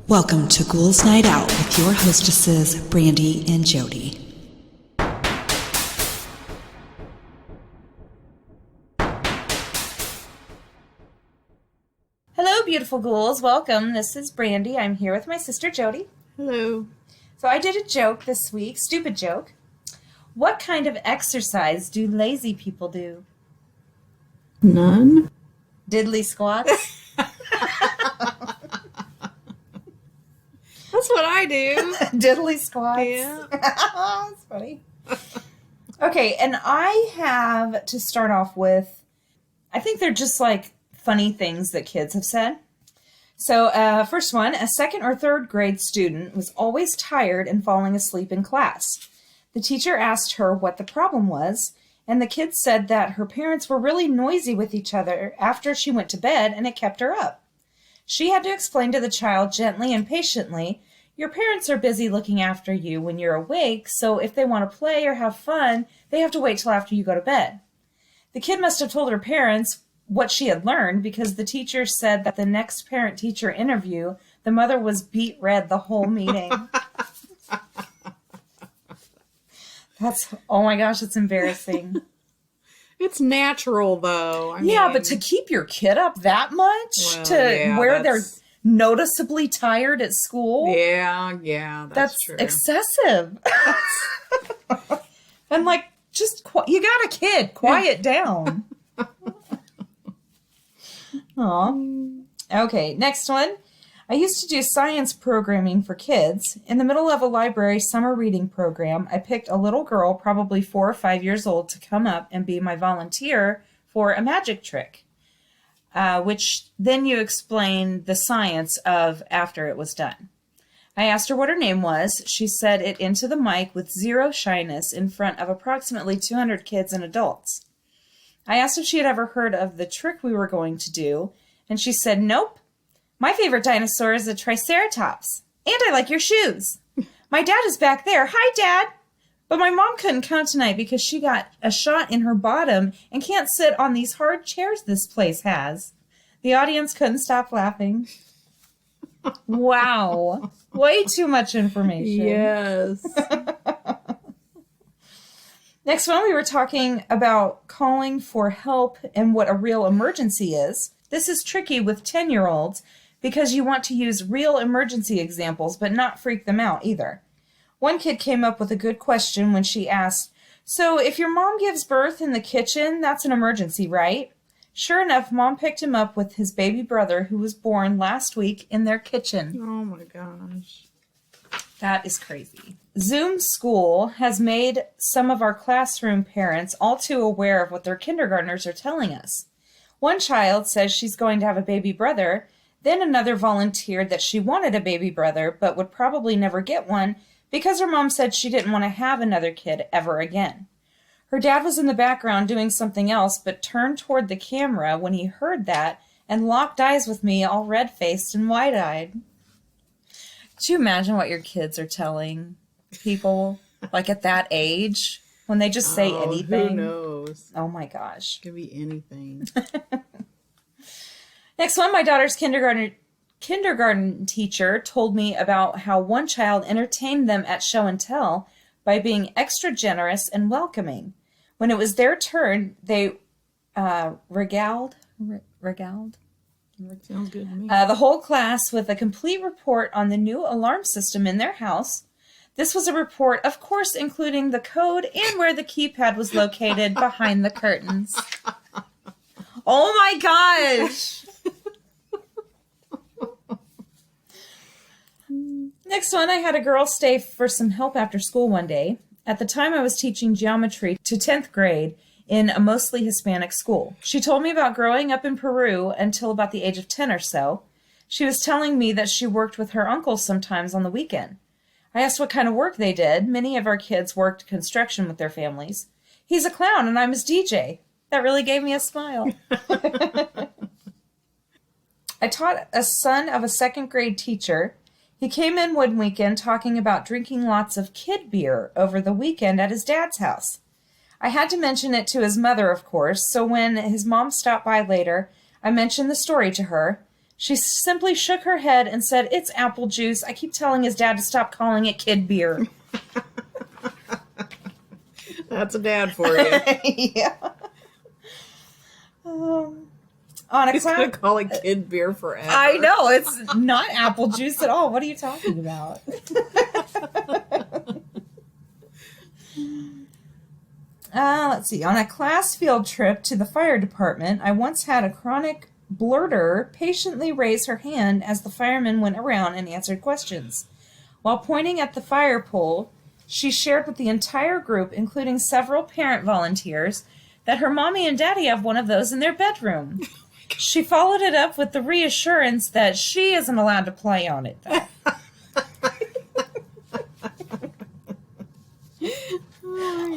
Welcome to Ghouls Night Out with your hostesses, Brandy and Jody. Hello, beautiful ghouls. Welcome. This is Brandy. I'm here with my sister, Jody. Hello. So I did a joke this week, stupid joke. What kind of exercise do lazy people do? None. Diddly squats? That's what I do. Diddly squats? Yeah. That's funny. Okay, and I have to start off with, I think they're just like funny things that kids have said. So, first one, a second or third grade student was always tired and falling asleep in class. The teacher asked her what the problem was, and the kid said that her parents were really noisy with each other after she went to bed and it kept her up. She had to explain to the child gently and patiently, your parents are busy looking after you when you're awake, so if they want to play or have fun, they have to wait till after you go to bed. The kid must have told her parents what she had learned because the teacher said that the next parent-teacher interview, the mother was beet red the whole meeting. Oh my gosh, it's embarrassing. It's natural, though. I Yeah, mean, but to keep your kid up that much, well, where they're noticeably tired at school, Yeah, that's true. Excessive. And like, just, you got a kid, quiet down. Aw. Okay, next one. I used to do science programming for kids. In the middle of a library summer reading program, I picked a little girl, probably 4 or 5 years old, to come up and be my volunteer for a magic trick, which then you explain the science of after it was done. I asked her what her name was. She said it into the mic with zero shyness in front of approximately 200 kids and adults. I asked if she had ever heard of the trick we were going to do, and she said, nope. My favorite dinosaur is a triceratops. And I like your shoes. My dad is back there. Hi, Dad. But my mom couldn't come tonight because she got a shot in her bottom and can't sit on these hard chairs this place has. The audience couldn't stop laughing. Wow. Way too much information. Yes. Next one, we were talking about calling for help and what a real emergency is. This is tricky with 10-year-olds because you want to use real emergency examples but not freak them out either. One kid came up with a good question when she asked, so if your mom gives birth in the kitchen, that's an emergency, right? Sure enough, Mom picked him up with his baby brother who was born last week in their kitchen. Oh my gosh. That is crazy. Zoom school has made some of our classroom parents all too aware of what their kindergartners are telling us. One child says she's going to have a baby brother, then another volunteered that she wanted a baby brother but would probably never get one because her mom said she didn't want to have another kid ever again. Her dad was in the background doing something else but turned toward the camera when he heard that and locked eyes with me all red-faced and wide-eyed. Could you imagine what your kids are telling people, like at that age, when they just say anything? Who knows? Oh my gosh. Could be anything. Next one, my daughter's kindergarten teacher told me about how one child entertained them at show and tell by being extra generous and welcoming. When it was their turn, they regaled Sounds good to me. the whole class with a complete report on the new alarm system in their house. This was a report, of course, including the code and where the keypad was located behind the curtains. Oh my gosh! Next one, I had a girl stay for some help after school one day. At the time, I was teaching geometry to 10th grade in a mostly Hispanic school. She told me about growing up in Peru until about the age of 10 or so. She was telling me that she worked with her uncle sometimes on the weekend. I asked what kind of work they did. Many of our kids worked construction with their families. He's a clown and I'm his DJ. That really gave me a smile. I taught a son of a second grade teacher. He came in one weekend talking about drinking lots of kid beer over the weekend at his dad's house. I had to mention it to his mother, of course, so when his mom stopped by later, I mentioned the story to her. She simply shook her head and said, "It's apple juice. I keep telling his dad to stop calling it kid beer." That's a dad for you. Yeah. On a He's class, going to call it kid beer forever. I know, it's not apple juice at all. What are you talking about? Let's see. On a class field trip to the fire department, I once had a chronic blurter patiently raise her hand as the firemen went around and answered questions. While pointing at the fire pole, she shared with the entire group, including several parent volunteers, that her mommy and daddy have one of those in their bedroom. She followed it up with the reassurance that she isn't allowed to play on it, though.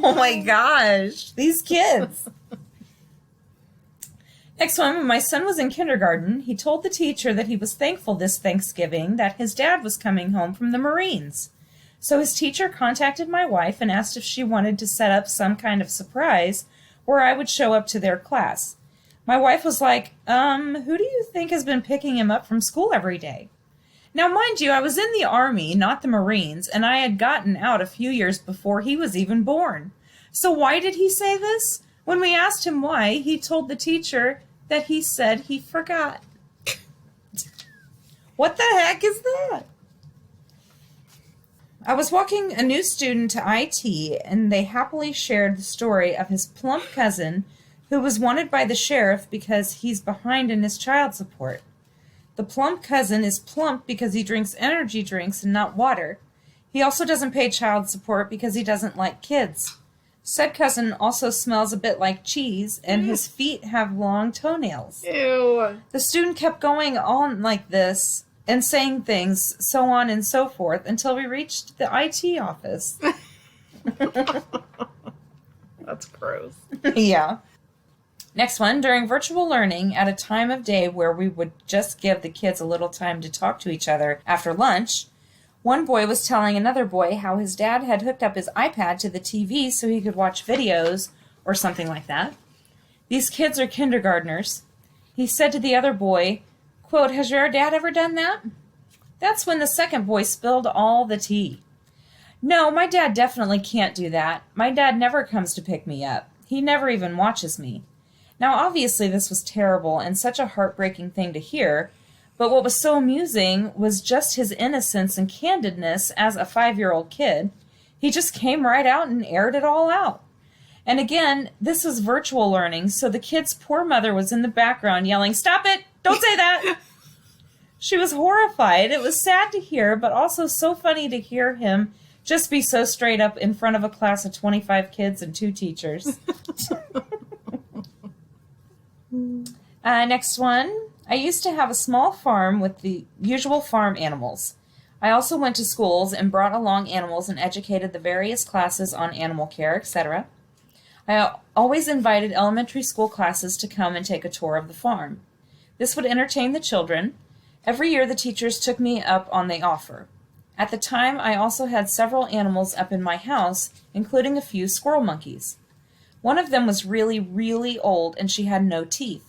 Oh my gosh, these kids. Next one, when my son was in kindergarten, he told the teacher that he was thankful this Thanksgiving that his dad was coming home from the Marines. So his teacher contacted my wife and asked if she wanted to set up some kind of surprise where I would show up to their class. My wife was like, who do you think has been picking him up from school every day? Now, mind you, I was in the Army, not the Marines, and I had gotten out a few years before he was even born. So why did he say this? When we asked him why, he told the teacher that he said he forgot. What the heck is that? I was walking a new student to IT, and they happily shared the story of his plump cousin who was wanted by the sheriff because he's behind in his child support. The plump cousin is plump because he drinks energy drinks and not water. He also doesn't pay child support because he doesn't like kids. Said cousin also smells a bit like cheese, and his feet have long toenails. Ew. The student kept going on like this and saying things, so on and so forth, until we reached the IT office. That's gross. Yeah. Next one, during virtual learning, at a time of day where we would just give the kids a little time to talk to each other after lunch, one boy was telling another boy how his dad had hooked up his iPad to the TV so he could watch videos or something like that. These kids are kindergartners. He said to the other boy, quote, "Has your dad ever done that?" That's when the second boy spilled all the tea. "No, my dad definitely can't do that. My dad never comes to pick me up. He never even watches me." Now, obviously, this was terrible and such a heartbreaking thing to hear, but what was so amusing was just his innocence and candidness as a 5-year-old kid. He just came right out and aired it all out. And again, this was virtual learning, so the kid's poor mother was in the background yelling, "Stop it! Don't say that!" She was horrified. It was sad to hear, but also so funny to hear him just be so straight up in front of a class of 25 kids and 2 teachers. Next one. I used to have a small farm with the usual farm animals. I also went to schools and brought along animals and educated the various classes on animal care, etc. I always invited elementary school classes to come and take a tour of the farm. This would entertain the children. Every year the teachers took me up on the offer. At the time, I also had several animals up in my house, including a few squirrel monkeys. One of them was really, really old, and she had no teeth.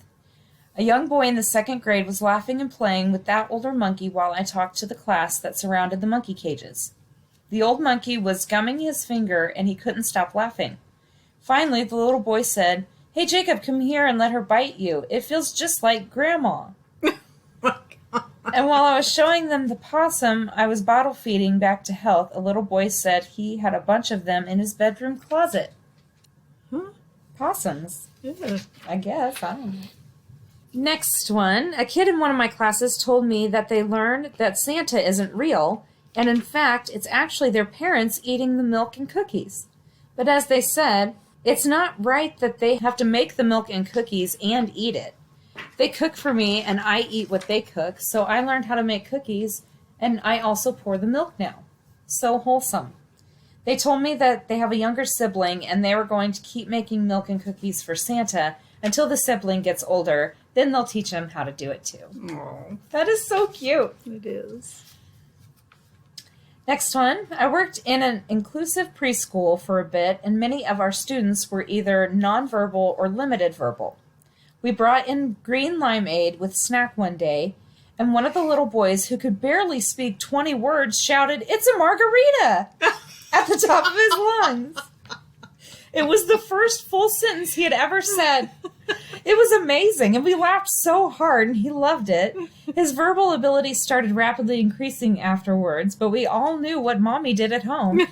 A young boy in the 2nd grade was laughing and playing with that older monkey while I talked to the class that surrounded the monkey cages. The old monkey was gumming his finger, and he couldn't stop laughing. Finally, the little boy said, "Hey, Jacob, come here and let her bite you. It feels just like Grandma." And while I was showing them the possum I was bottle feeding back to health, a little boy said he had a bunch of them in his bedroom closet. Huh? Possums. Yeah. I guess. I don't know. Next one. A kid in one of my classes told me that they learned that Santa isn't real, and in fact, it's actually their parents eating the milk and cookies. But as they said, it's not right that they have to make the milk and cookies and eat it. They cook for me, and I eat what they cook, so I learned how to make cookies, and I also pour the milk now. So wholesome. They told me that they have a younger sibling, and they were going to keep making milk and cookies for Santa until the sibling gets older. Then they'll teach him how to do it too. Aww. That is so cute. It is. Next one. I worked in an inclusive preschool for a bit, and many of our students were either nonverbal or limited verbal. We brought in green limeade with snack one day, and one of the little boys, who could barely speak 20 words, shouted, "It's a margarita!" at the top of his lungs. It was the first full sentence he had ever said. It was amazing, and we laughed so hard, and he loved it. His verbal ability started rapidly increasing afterwards, but we all knew what Mommy did at home.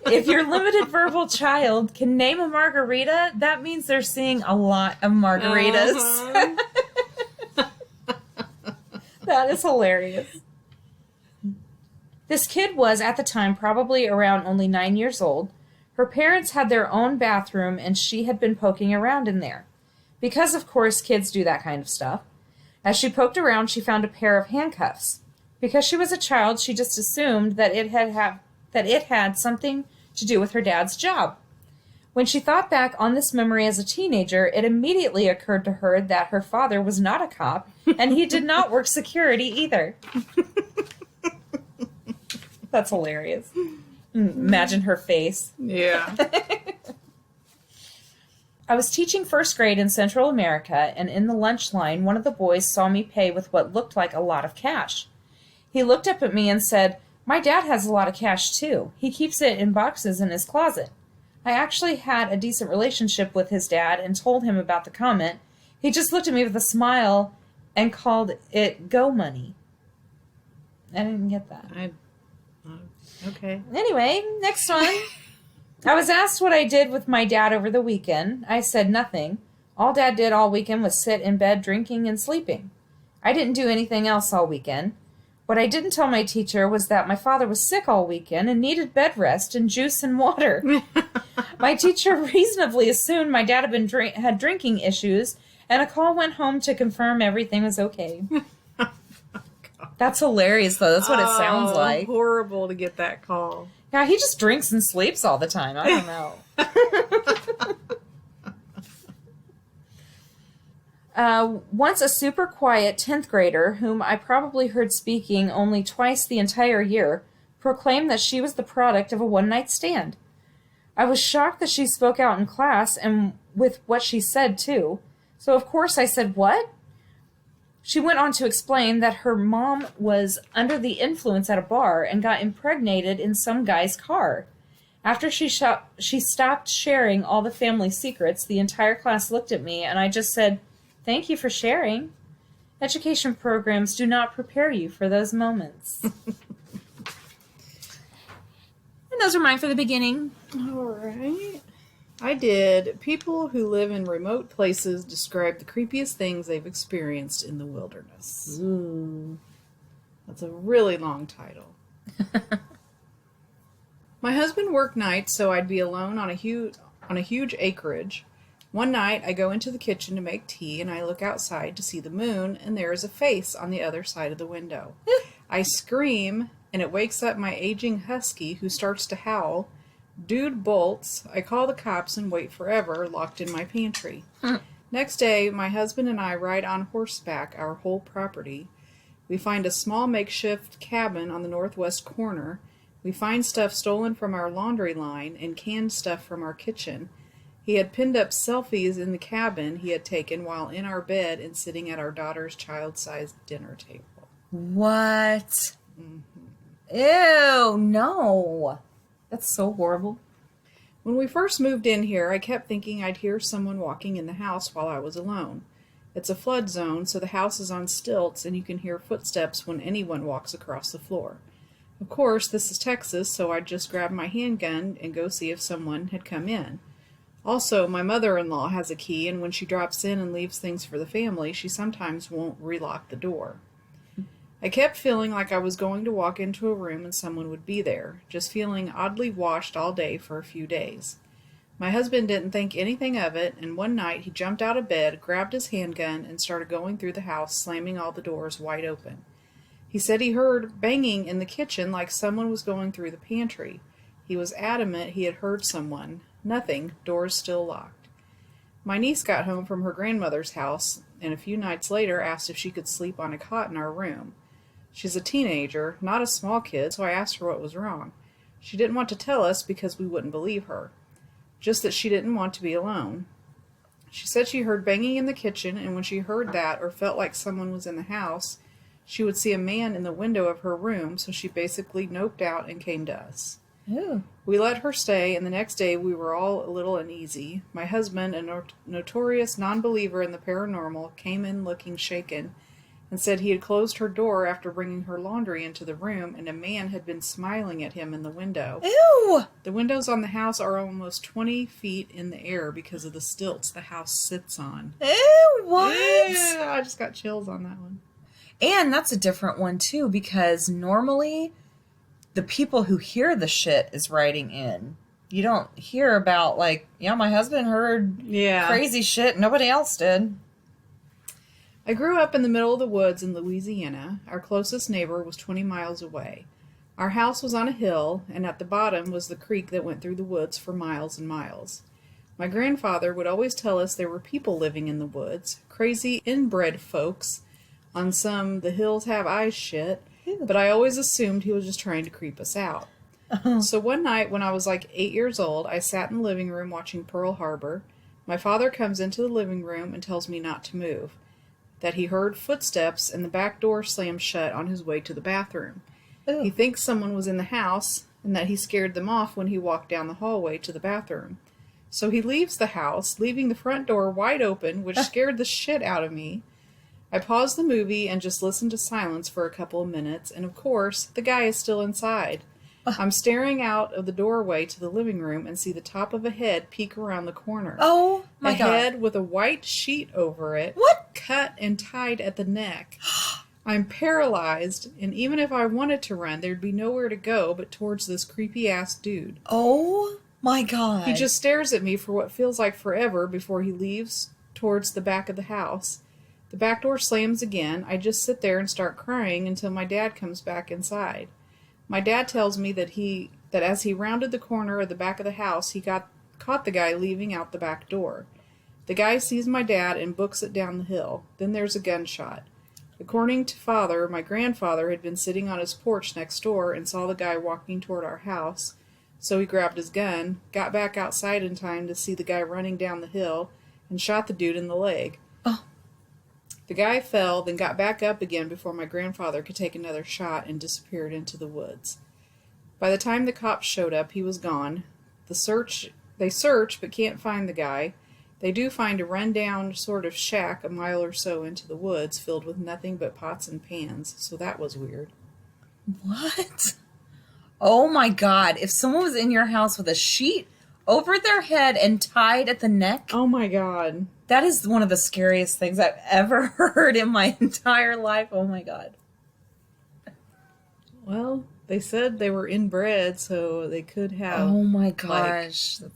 If your limited verbal child can name a margarita, that means they're seeing a lot of margaritas. That is hilarious. This kid was, at the time, probably around only 9 years old. Her parents had their own bathroom, and she had been poking around in there. Because, of course, kids do that kind of stuff. As she poked around, she found a pair of handcuffs. Because she was a child, she just assumed that it had something to do with her dad's job. When she thought back on this memory as a teenager, it immediately occurred to her that her father was not a cop, and he did not work security either. That's hilarious. Imagine her face. Yeah. I was teaching first grade in Central America, and in the lunch line, one of the boys saw me pay with what looked like a lot of cash. He looked up at me and said, "My dad has a lot of cash, too. He keeps it in boxes in his closet." I actually had a decent relationship with his dad and told him about the comment. He just looked at me with a smile and called it go money. I didn't get that. Okay. Anyway, next one. I was asked what I did with my dad over the weekend. I said nothing. All Dad did all weekend was sit in bed drinking and sleeping. I didn't do anything else all weekend. What I didn't tell my teacher was that my father was sick all weekend and needed bed rest and juice and water. My teacher reasonably assumed my dad had drinking issues, and a call went home to confirm everything was okay. That's hilarious, though. That's what it sounds like. Horrible to get that call. Yeah, he just drinks and sleeps all the time. I don't know. Once a super quiet 10th grader, whom I probably heard speaking only twice the entire year, proclaimed that she was the product of a one-night stand. I was shocked that she spoke out in class and with what she said, too. So, of course, I said, "What?" She went on to explain that her mom was under the influence at a bar and got impregnated in some guy's car. After she stopped sharing all the family secrets, the entire class looked at me, and I just said, "Thank you for sharing. Education programs do not prepare you for those moments." And those are mine for the beginning. All right. I did. People who live in remote places describe the creepiest things they've experienced in the wilderness. Ooh. That's a really long title. My husband worked nights, so I'd be alone on a huge acreage. One night, I go into the kitchen to make tea, and I look outside to see the moon, and there is a face on the other side of the window. I scream, and it wakes up my aging husky, who starts to howl. Dude bolts. I call the cops and wait forever, locked in my pantry. Next day, my husband and I ride on horseback our whole property. We find a small makeshift cabin on the northwest corner. We find stuff stolen from our laundry line and canned stuff from our kitchen. He had pinned up selfies in the cabin he had taken while in our bed and sitting at our daughter's child-sized dinner table. What? Mm-hmm. Ew, no. That's so horrible. When we first moved in here, I kept thinking I'd hear someone walking in the house while I was alone. It's a flood zone, so the house is on stilts, and you can hear footsteps when anyone walks across the floor. Of course, this is Texas, so I'd just grab my handgun and go see if someone had come in. Also, my mother-in-law has a key, and when she drops in and leaves things for the family, she sometimes won't relock the door. I kept feeling like I was going to walk into a room and someone would be there, just feeling oddly washed all day for a few days. My husband didn't think anything of it, and one night he jumped out of bed, grabbed his handgun, and started going through the house, slamming all the doors wide open. He said he heard banging in the kitchen like someone was going through the pantry. He was adamant he had heard someone. Nothing, doors still locked. My niece got home from her grandmother's house, and a few nights later asked if she could sleep on a cot in our room. She's a teenager, not a small kid, so I asked her what was wrong. She didn't want to tell us because we wouldn't believe her. Just that she didn't want to be alone. She said she heard banging in the kitchen, and when she heard that or felt like someone was in the house, she would see a man in the window of her room, so she basically noped out and came to us. Ooh. We let her stay, and the next day we were all a little uneasy. My husband, a notorious non-believer in the paranormal, came in looking shaken and said he had closed her door after bringing her laundry into the room, and a man had been smiling at him in the window. Ew! The windows on the house are almost 20 feet in the air because of the stilts the house sits on. Ew, what? Yeah, I just got chills on that one. And that's a different one, too, because normally the people who hear the shit is writing in. You don't hear about, like, yeah, my husband heard crazy shit. Nobody else did. I grew up in the middle of the woods in Louisiana. Our closest neighbor was 20 miles away. Our house was on a hill, and at the bottom was the creek that went through the woods for miles and miles. My grandfather would always tell us there were people living in the woods, crazy inbred folks on some the hills have eyes shit, but I always assumed he was just trying to creep us out. So one night when I was like 8 years old, I sat in the living room watching Pearl Harbor. My father comes into the living room and tells me not to move, that he heard footsteps and the back door slammed shut on his way to the bathroom. Ew. He thinks someone was in the house and that he scared them off when he walked down the hallway to the bathroom. So he leaves the house, leaving the front door wide open, which scared the shit out of me. I paused the movie and just listened to silence for a couple of minutes, and of course, the guy is still inside. I'm staring out of the doorway to the living room and see the top of a head peek around the corner. Oh, my God. A head with a white sheet over it. What? Cut and tied at the neck. I'm paralyzed, and even if I wanted to run, there'd be nowhere to go but towards this creepy-ass dude. Oh, my God. He just stares at me for what feels like forever before he leaves towards the back of the house. The back door slams again. I just sit there and start crying until my dad comes back inside. My dad tells me that as he rounded the corner of the back of the house, he caught the guy leaving out the back door. The guy sees my dad and books it down the hill. Then there's a gunshot. According to Father, my grandfather had been sitting on his porch next door and saw the guy walking toward our house, so he grabbed his gun, got back outside in time to see the guy running down the hill, and shot the dude in the leg. Oh. The guy fell, then got back up again before my grandfather could take another shot and disappeared into the woods. By the time the cops showed up, he was gone. They search but can't find the guy. They do find a run-down sort of shack a mile or so into the woods filled with nothing but pots and pans, so that was weird. What? Oh, my God. If someone was in your house with a sheet over their head and tied at the neck... Oh, my God. That is one of the scariest things I've ever heard in my entire life. Oh, my God. Well, they said they were inbred, so they could have... Oh, my gosh. Like,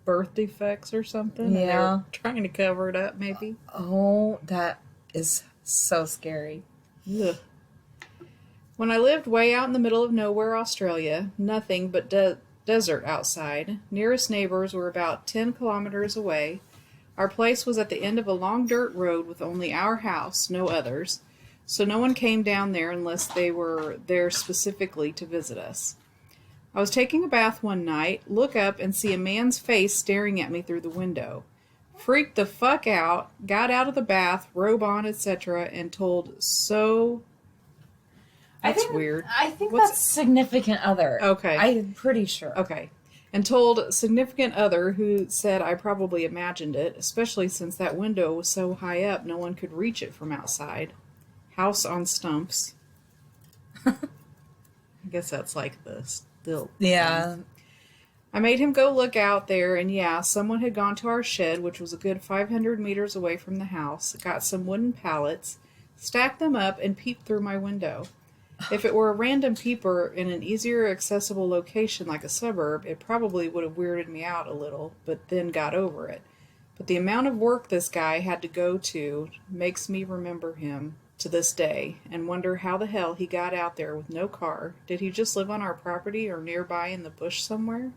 birth defects or something. Yeah. And they're trying to cover it up, maybe. Oh, that is so scary. Ugh. When I lived way out in the middle of nowhere, Australia, nothing but desert outside. Nearest neighbors were about 10 kilometers away. Our place was at the end of a long dirt road with only our house, no others, so no one came down there unless they were there specifically to visit us. I was taking a bath one night, look up and see a man's face staring at me through the window. Freaked the fuck out, got out of the bath, robe on, etc., and told That's weird. I think that's significant other. Okay. I'm pretty sure. Okay. And told significant other who said I probably imagined it, especially since that window was so high up no one could reach it from outside. House on stumps. I guess that's like the still. Yeah. I made him go look out there, and yeah, someone had gone to our shed, which was a good 500 meters away from the house, got some wooden pallets, stacked them up, and peeped through my window. If it were a random peeper in an easier accessible location like a suburb, it probably would have weirded me out a little, but then got over it. But the amount of work this guy had to go to makes me remember him to this day and wonder how the hell he got out there with no car. Did he just live on our property or nearby in the bush somewhere?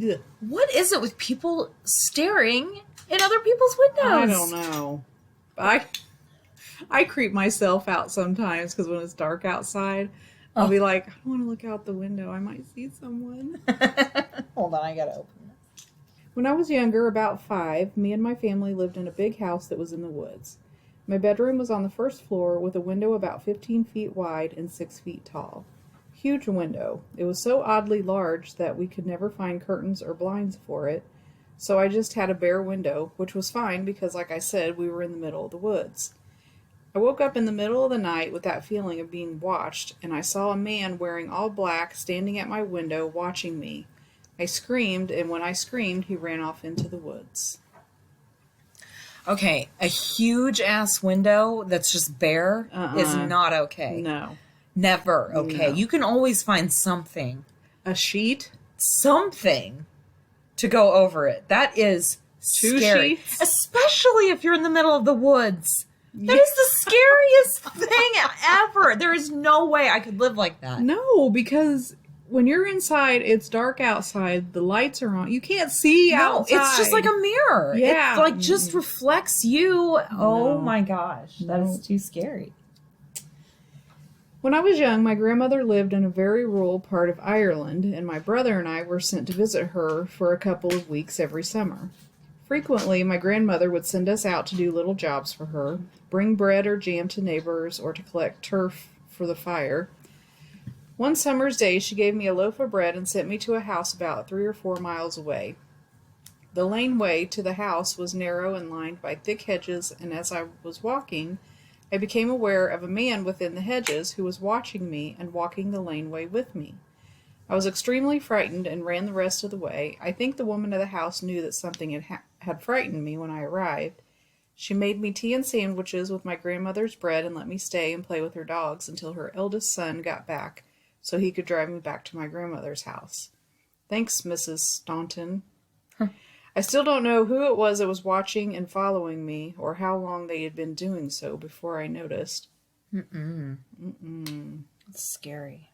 Ugh. What is it with people staring in other people's windows? I don't know. I creep myself out sometimes because when it's dark outside, I'll be like, I don't want to look out the window. I might see someone. Hold on, I gotta open this. When I was younger, about 5, me and my family lived in a big house that was in the woods. My bedroom was on the first floor with a window about 15 feet wide and 6 feet tall. Huge window. It was so oddly large that we could never find curtains or blinds for it, so I just had a bare window, which was fine because, like I said, we were in the middle of the woods. I woke up in the middle of the night with that feeling of being watched, and I saw a man wearing all black standing at my window watching me. I screamed, and when I screamed, he ran off into the woods. Okay, a huge ass window that's just bare is not okay. No. Never okay. No. You can always find something. A sheet? Something to go over it. That is Two scary. sheets? Especially if you're in the middle of the woods. That is the scariest thing ever. There is no way I could live like that. No, because when you're inside, it's dark outside, the lights are on. You can't see outside. It's just like a mirror. Yeah. It like just reflects you. Oh No. my gosh. That is too scary. When I was young, my grandmother lived in a very rural part of Ireland, and my brother and I were sent to visit her for a couple of weeks every summer. Frequently, my grandmother would send us out to do little jobs for her, bring bread or jam to neighbors, or to collect turf for the fire. One summer's day, she gave me a loaf of bread and sent me to a house about 3 or 4 miles away. The laneway to the house was narrow and lined by thick hedges, and as I was walking, I became aware of a man within the hedges who was watching me and walking the laneway with me. I was extremely frightened and ran the rest of the way. I think the woman of the house knew that something had frightened me when I arrived. She made me tea and sandwiches with my grandmother's bread and let me stay and play with her dogs until her eldest son got back so he could drive me back to my grandmother's house. Thanks, Mrs. Staunton. I still don't know who it was that was watching and following me or how long they had been doing so before I noticed. It's scary.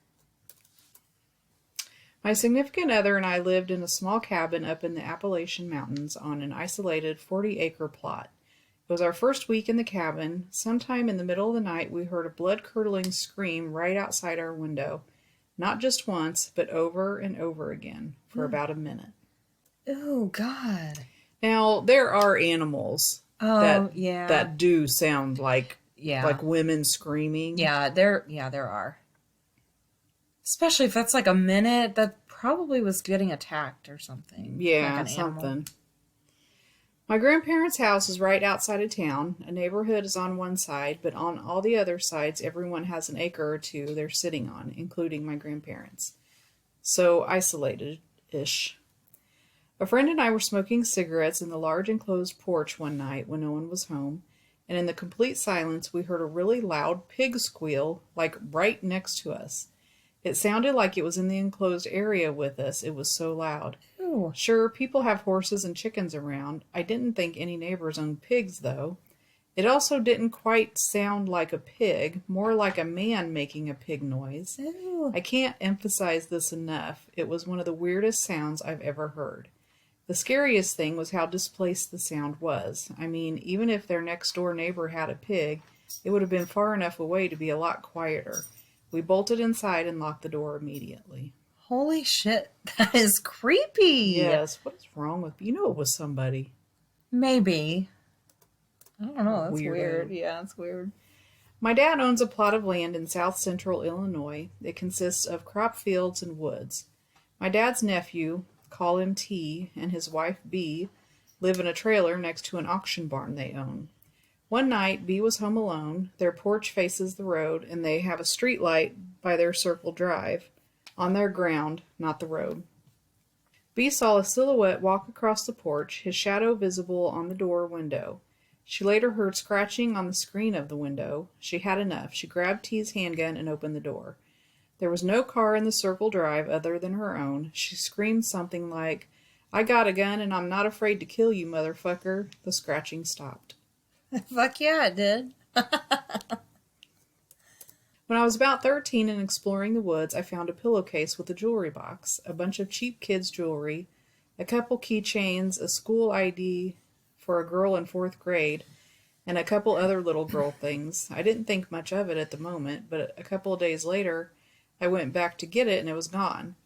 My significant other and I lived in a small cabin up in the Appalachian Mountains on an isolated 40-acre plot. It was our first week in the cabin. Sometime in the middle of the night, we heard a blood-curdling scream right outside our window. Not just once, but over and over again for about a minute. Oh, God. Now, there are animals that do sound like women screaming. Yeah, there are. Especially if that's like a minute, that probably was getting attacked or something. Yeah, like an something. animal. My grandparents' house is right outside of town. A neighborhood is on one side, but on all the other sides, everyone has an acre or two they're sitting on, including my grandparents. So isolated-ish. A friend and I were smoking cigarettes in the large enclosed porch one night when no one was home, and in the complete silence we heard a really loud pig squeal, like right next to us. It sounded like it was in the enclosed area with us. It was so loud. Ooh. Sure, people have horses and chickens around. I didn't think any neighbors owned pigs, though. It also didn't quite sound like a pig, more like a man making a pig noise. Ew. I can't emphasize this enough. It was one of the weirdest sounds I've ever heard. The scariest thing was how displaced the sound was. I mean, even if their next-door neighbor had a pig, it would have been far enough away to be a lot quieter. We bolted inside and locked the door immediately. Holy shit, that is creepy. Yes, what is wrong with you? It was somebody. Maybe. I don't know, that's Weirdo. weird. Yeah, it's weird. My dad owns a plot of land in south central Illinois. It consists of crop fields and woods. My dad's nephew, call him T, and his wife B live in a trailer next to an auction barn they own. One night, B was home alone. Their porch faces the road, and they have a street light by their circle drive, on their ground, not the road. B saw a silhouette walk across the porch, his shadow visible on the door window. She later heard scratching on the screen of the window. She had enough. She grabbed T's handgun and opened the door. There was no car in the circle drive other than her own. She screamed something like, "I got a gun and I'm not afraid to kill you, motherfucker." The scratching stopped. Fuck yeah, it did. When I was about 13 and exploring the woods, I found a pillowcase with a jewelry box, a bunch of cheap kids' jewelry, a couple keychains, a school ID for a girl in 4th grade, and a couple other little girl things. I didn't think much of it at the moment, but a couple of days later, I went back to get it and it was gone.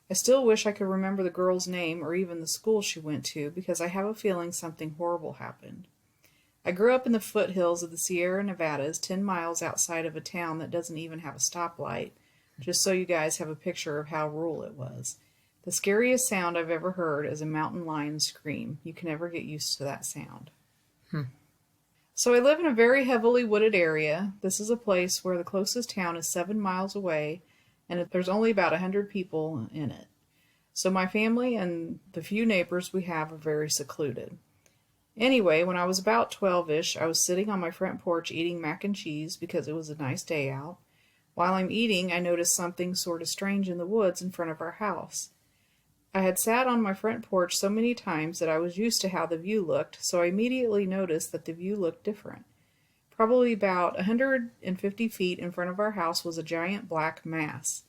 I still wish I could remember the girl's name or even the school she went to, because I have a feeling something horrible happened. I grew up in the foothills of the Sierra Nevadas, 10 miles outside of a town that doesn't even have a stoplight, just so you guys have a picture of how rural it was. The scariest sound I've ever heard is a mountain lion scream. You can never get used to that sound. So I live in a very heavily wooded area. This is a place where the closest town is 7 miles away, and there's only about 100 people in it. So my family and the few neighbors we have are very secluded. Anyway, when I was about 12-ish, I was sitting on my front porch eating mac and cheese because it was a nice day out. While I'm eating, I noticed something sort of strange in the woods in front of our house. I had sat on my front porch so many times that I was used to how the view looked, so I immediately noticed that the view looked different. Probably about 150 feet in front of our house was a giant black mass.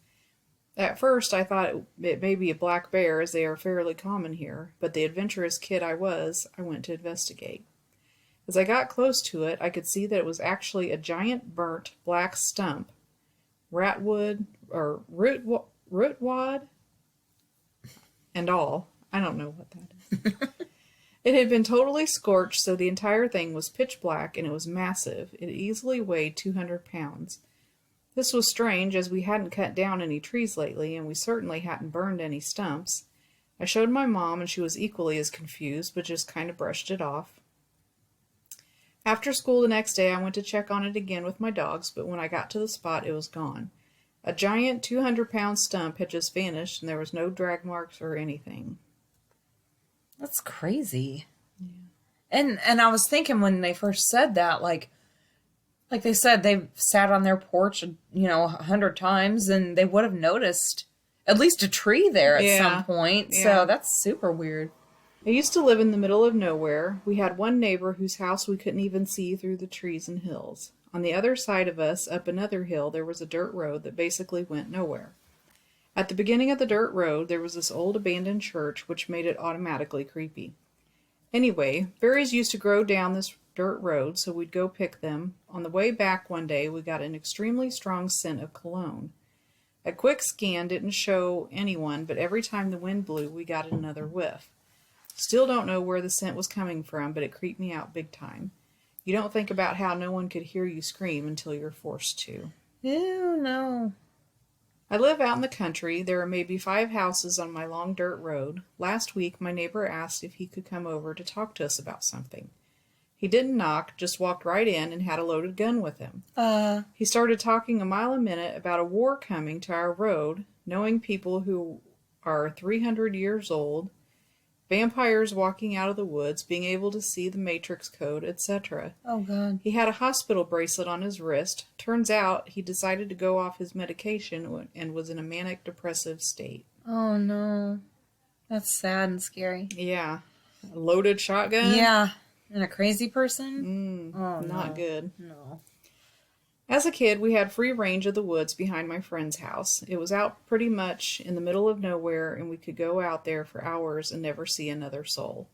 At first, I thought it may be a black bear, as they are fairly common here, but the adventurous kid I went to investigate. As I got close to it, I could see that it was actually a giant burnt black stump, rootwood and all. I don't know what that is. It had been totally scorched, so the entire thing was pitch black, and it was massive. It easily weighed 200 pounds. This was strange, as we hadn't cut down any trees lately, and we certainly hadn't burned any stumps. I showed my mom, and she was equally as confused, but just kind of brushed it off. After school the next day, I went to check on it again with my dogs, but when I got to the spot, it was gone. A giant 200-pound stump had just vanished, and there was no drag marks or anything. That's crazy. Yeah. And I was thinking when they first said that, like they said, they've sat on their porch, 100 times, and they would have noticed at least a tree there at some point. Yeah. So that's super weird. I used to live in the middle of nowhere. We had one neighbor whose house we couldn't even see through the trees and hills. On the other side of us, up another hill, there was a dirt road that basically went nowhere. At the beginning of the dirt road, there was this old abandoned church, which made it automatically creepy. Anyway, berries used to grow down this dirt road, so we'd go pick them. On the way back one day, we got an extremely strong scent of cologne. A quick scan didn't show anyone, but every time the wind blew, we got another whiff. Still don't know where the scent was coming from, but it creeped me out big time. You don't think about how no one could hear you scream until you're forced to. Ew, no. I live out in the country. There are maybe 5 houses on my long dirt road. Last week, my neighbor asked if he could come over to talk to us about something. He didn't knock, just walked right in and had a loaded gun with him. He started talking a mile a minute about a war coming to our road, knowing people who are 300 years old, vampires walking out of the woods, being able to see the Matrix code, etc. Oh, God. He had a hospital bracelet on his wrist. Turns out he decided to go off his medication and was in a manic depressive state. Oh, no. That's sad and scary. Yeah. A loaded shotgun? Yeah. And a crazy person? Not good. No. As a kid, we had free range of the woods behind my friend's house. It was out pretty much in the middle of nowhere, and we could go out there for hours and never see another soul.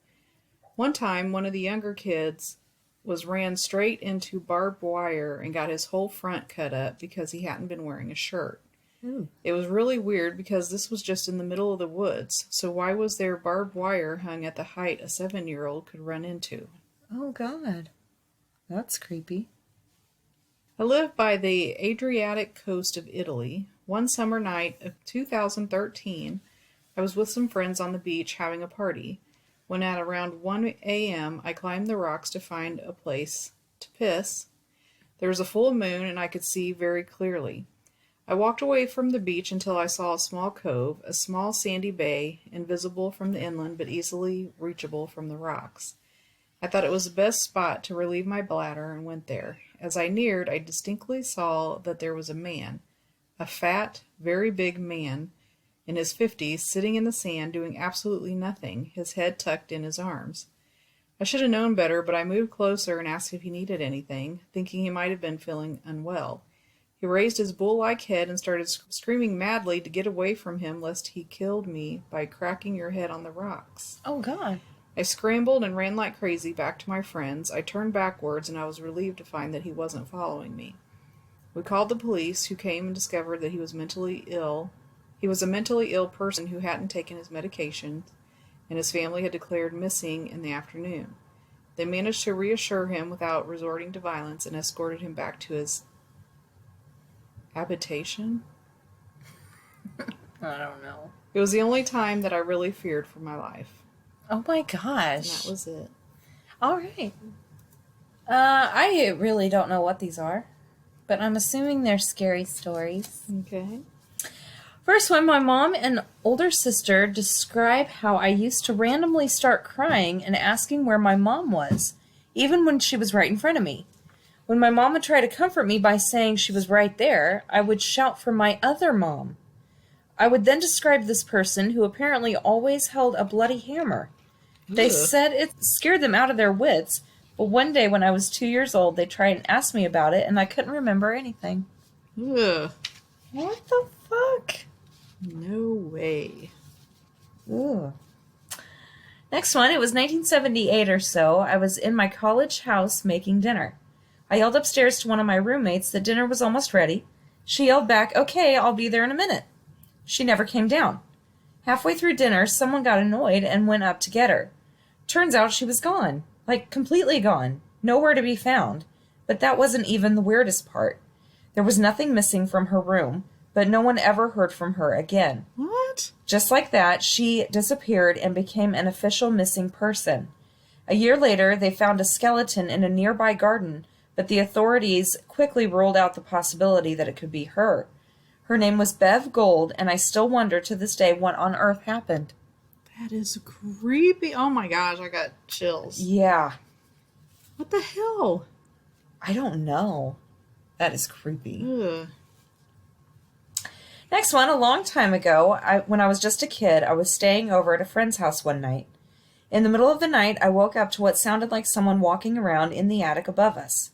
One time, one of the younger kids ran straight into barbed wire and got his whole front cut up because he hadn't been wearing a shirt. Ooh. It was really weird because this was just in the middle of the woods, so why was there barbed wire hung at the height a 7-year-old could run into? Oh, God. That's creepy. I live by the Adriatic coast of Italy. One summer night of 2013, I was with some friends on the beach having a party. When at around 1 a.m., I climbed the rocks to find a place to piss. There was a full moon and I could see very clearly. I walked away from the beach until I saw a small cove, a small sandy bay, invisible from the inland but easily reachable from the rocks. I thought it was the best spot to relieve my bladder and went there. As I neared, I distinctly saw that there was a man, a fat, very big man, in his 50s, sitting in the sand doing absolutely nothing, his head tucked in his arms. I should have known better, but I moved closer and asked if he needed anything, thinking he might have been feeling unwell. He raised his bull-like head and started screaming madly to get away from him lest he killed me by cracking your head on the rocks. Oh, God. I scrambled and ran like crazy back to my friends. I turned backwards, and I was relieved to find that he wasn't following me. We called the police, who came and discovered that he was mentally ill. He was a mentally ill person who hadn't taken his medications, and his family had declared missing in the afternoon. They managed to reassure him without resorting to violence and escorted him back to his habitation. I don't know. It was the only time that I really feared for my life. Oh my And gosh. that was it. All right. I really don't know what these are, but I'm assuming they're scary stories. Okay. First one, my mom and older sister describe how I used to randomly start crying and asking where my mom was, even when she was right in front of me. When my mom would try to comfort me by saying she was right there, I would shout for my other mom. I would then describe this person who apparently always held a bloody hammer. They Ugh. said it scared them out of their wits, but one day when I was 2 years old, they tried and asked me about it, and I couldn't remember anything. Ugh. What the fuck? No way. Ugh. Next one, it was 1978 or so. I was in my college house making dinner. I yelled upstairs to one of my roommates that dinner was almost ready. She yelled back, "Okay, I'll be there in a minute." She never came down. Halfway through dinner, someone got annoyed and went up to get her. Turns out she was gone. Like, completely gone. Nowhere to be found. But that wasn't even the weirdest part. There was nothing missing from her room, but no one ever heard from her again. What? Just like that, she disappeared and became an official missing person. A year later, they found a skeleton in a nearby garden, but the authorities quickly ruled out the possibility that it could be her. Her name was Bev Gold, and I still wonder to this day what on earth happened. That is creepy. Oh my gosh, I got chills. Yeah, What the hell? I don't know. That is creepy. Ugh. Next one, a long time ago, when I was just a kid, I was staying over at a friend's house one night. In the middle of the night, I woke up to what sounded like someone walking around in the attic above us.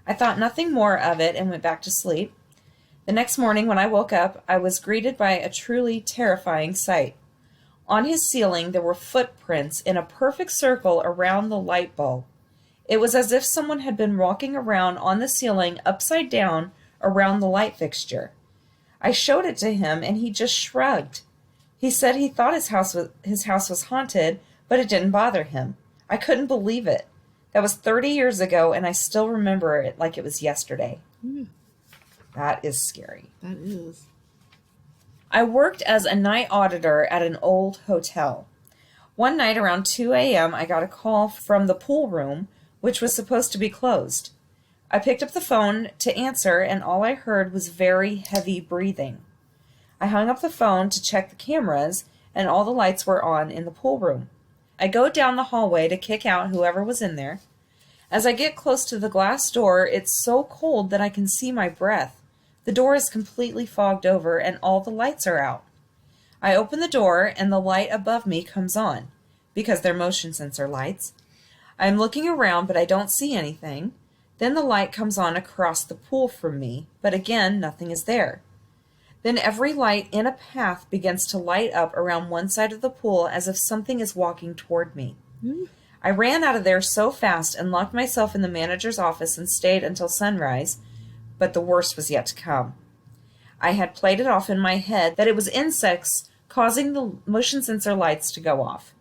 I thought nothing more of it and went back to sleep. The next morning when I woke up, I was greeted by a truly terrifying sight. On his ceiling, there were footprints in a perfect circle around the light bulb. It was as if someone had been walking around on the ceiling upside down around the light fixture. I showed it to him, and he just shrugged. He said he thought his house was haunted, but it didn't bother him. I couldn't believe it. That was 30 years ago, and I still remember it like it was yesterday. Ugh. That is scary. That is. I worked as a night auditor at an old hotel. One night around 2 a.m., I got a call from the pool room, which was supposed to be closed. I picked up the phone to answer, and all I heard was very heavy breathing. I hung up the phone to check the cameras, and all the lights were on in the pool room. I go down the hallway to kick out whoever was in there. As I get close to the glass door, it's so cold that I can see my breath. The door is completely fogged over, and all the lights are out. I open the door, and the light above me comes on, because they're motion sensor lights. I'm looking around, but I don't see anything. Then the light comes on across the pool from me, but again, nothing is there. Then every light in a path begins to light up around one side of the pool as if something is walking toward me. I ran out of there so fast and locked myself in the manager's office and stayed until sunrise, but the worst was yet to come. I had played it off in my head that it was insects causing the motion sensor lights to go off.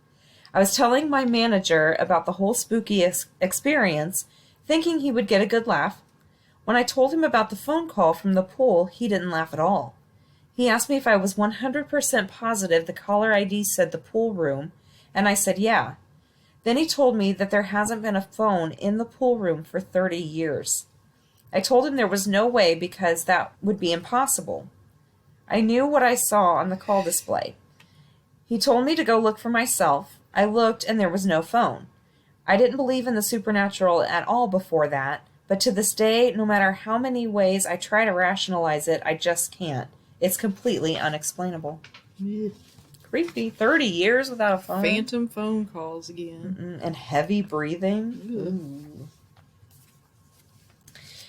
I was telling my manager about the whole spooky experience, thinking he would get a good laugh. When I told him about the phone call from the pool, he didn't laugh at all. He asked me if I was 100% positive the caller ID said the pool room, and I said yeah. Then he told me that there hasn't been a phone in the pool room for 30 years. I told him there was no way because that would be impossible. I knew what I saw on the call display. He told me to go look for myself. I looked and there was no phone. I didn't believe in the supernatural at all before that, but to this day, no matter how many ways I try to rationalize it, I just can't. It's completely unexplainable. Ugh. Creepy. 30 years without a phone. Phantom phone calls again. And heavy breathing. Ugh. Ooh.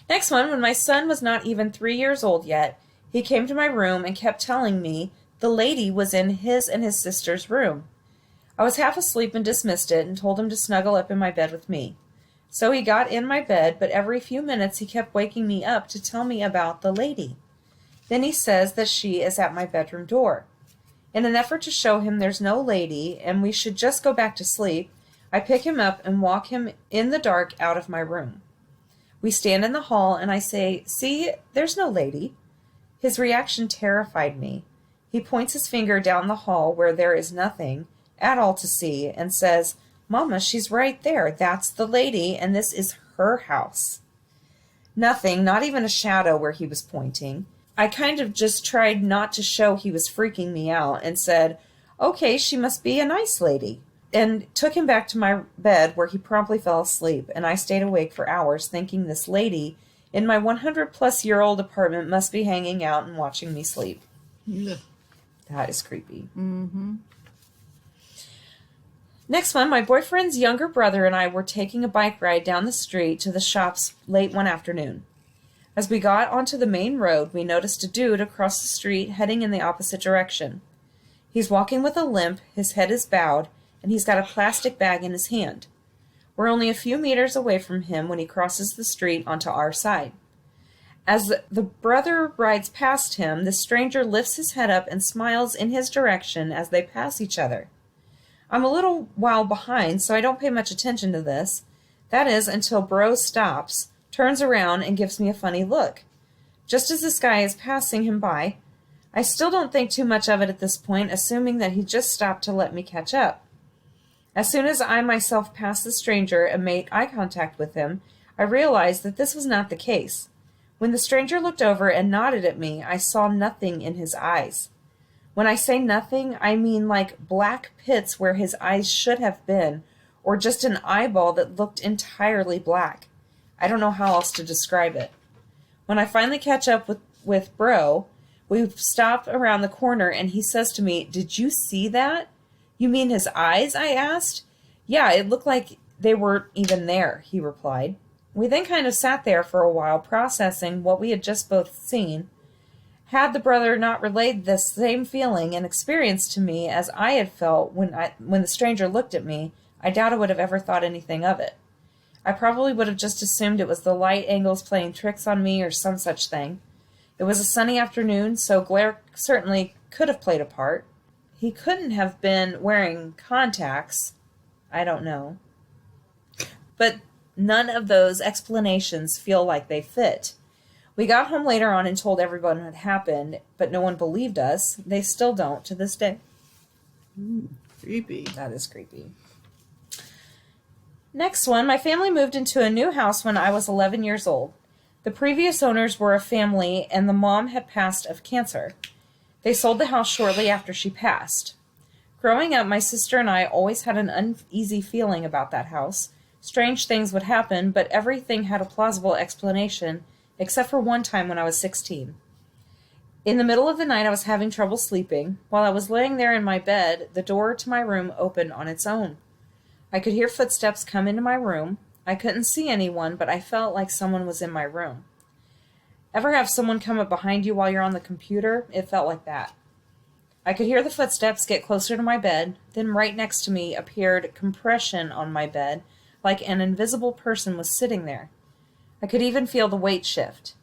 Next one, when my son was not even 3 years old yet, he came to my room and kept telling me the lady was in his and his sister's room. I was half asleep and dismissed it and told him to snuggle up in my bed with me. So he got in my bed, but every few minutes he kept waking me up to tell me about the lady. Then he says that she is at my bedroom door. In an effort to show him there's no lady and we should just go back to sleep, I pick him up and walk him in the dark out of my room. We stand in the hall, and I say, "See, there's no lady." His reaction terrified me. He points his finger down the hall where there is nothing at all to see and says, "Mama, she's right there. That's the lady, and this is her house." Nothing, not even a shadow where he was pointing. I kind of just tried not to show he was freaking me out and said, "Okay, she must be a nice lady," and took him back to my bed where he promptly fell asleep, and I stayed awake for hours thinking this lady in my 100-plus-year-old apartment must be hanging out and watching me sleep. Ugh. That is creepy. Mm-hmm. Next one, my boyfriend's younger brother and I were taking a bike ride down the street to the shops late one afternoon. As we got onto the main road, we noticed a dude across the street heading in the opposite direction. He's walking with a limp, his head is bowed, and he's got a plastic bag in his hand. We're only a few meters away from him when he crosses the street onto our side. As the brother rides past him, the stranger lifts his head up and smiles in his direction as they pass each other. I'm a little while behind, so I don't pay much attention to this. That is, until Bro stops, turns around, and gives me a funny look. Just as this guy is passing him by, I still don't think too much of it at this point, assuming that he just stopped to let me catch up. As soon as I myself passed the stranger and made eye contact with him, I realized that this was not the case. When the stranger looked over and nodded at me, I saw nothing in his eyes. When I say nothing, I mean like black pits where his eyes should have been, or just an eyeball that looked entirely black. I don't know how else to describe it. When I finally catch up with Bro, we stop around the corner and he says to me, "Did you see that?" "You mean his eyes?" I asked. "Yeah, it looked like they weren't even there," he replied. We then kind of sat there for a while processing what we had just both seen. Had the brother not relayed this same feeling and experience to me as I had felt when the stranger looked at me, I doubt I would have ever thought anything of it. I probably would have just assumed it was the light angles playing tricks on me or some such thing. It was a sunny afternoon, so glare certainly could have played a part. He couldn't have been wearing contacts. I don't know. But none of those explanations feel like they fit. We got home later on and told everyone what had happened, but no one believed us. They still don't to this day. Creepy. That is creepy. Next one, my family moved into a new house when I was 11 years old. The previous owners were a family, and the mom had passed of cancer. They sold the house shortly after she passed. Growing up, my sister and I always had an uneasy feeling about that house. Strange things would happen, but everything had a plausible explanation, except for one time when I was 16. In the middle of the night, I was having trouble sleeping. While I was laying there in my bed, the door to my room opened on its own. I could hear footsteps come into my room. I couldn't see anyone, but I felt like someone was in my room. Ever have someone come up behind you while you're on the computer? It felt like that. I could hear the footsteps get closer to my bed. Then right next to me appeared compression on my bed, like an invisible person was sitting there. I could even feel the weight shift.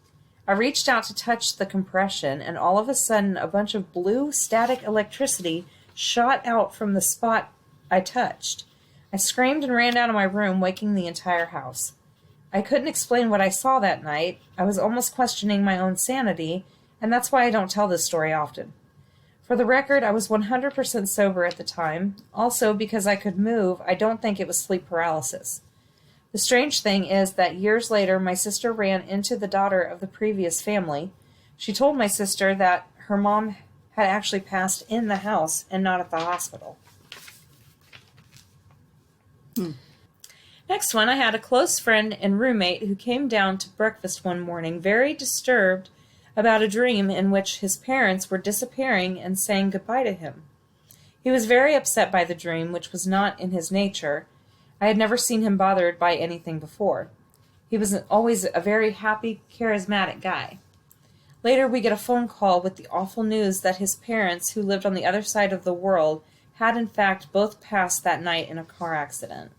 I reached out to touch the compression, and all of a sudden a bunch of blue static electricity shot out from the spot I touched. I screamed and ran out of my room, waking the entire house. I couldn't explain what I saw that night. I was almost questioning my own sanity, and that's why I don't tell this story often. For the record, I was 100% sober at the time. Also, because I could move, I don't think it was sleep paralysis. The strange thing is that years later, my sister ran into the daughter of the previous family. She told my sister that her mom had actually passed in the house and not at the hospital. Next one, I had a close friend and roommate who came down to breakfast one morning very disturbed about a dream in which his parents were disappearing and saying goodbye to him. He was very upset by the dream, which was not in his nature. I had never seen him bothered by anything before. He was always a very happy, charismatic guy. Later, we get a phone call with the awful news that his parents, who lived on the other side of the world, had in fact both passed that night in a car accident.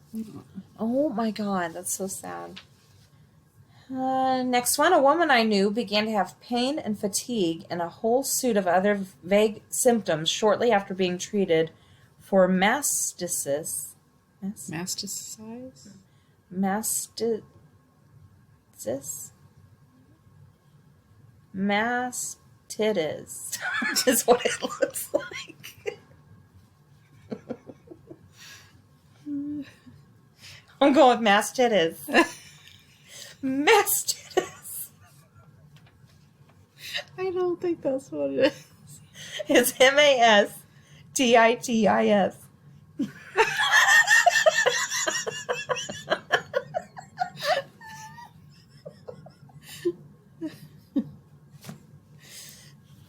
Oh my God, that's so sad. Next one, a woman I knew began to have pain and fatigue and a whole suite of other vague symptoms shortly after being treated for mastitis. Masticize? Mastitis? Mastitis is what it looks like. I'm going with mastitis. Mastitis. I don't think that's what it is. It's mastitis.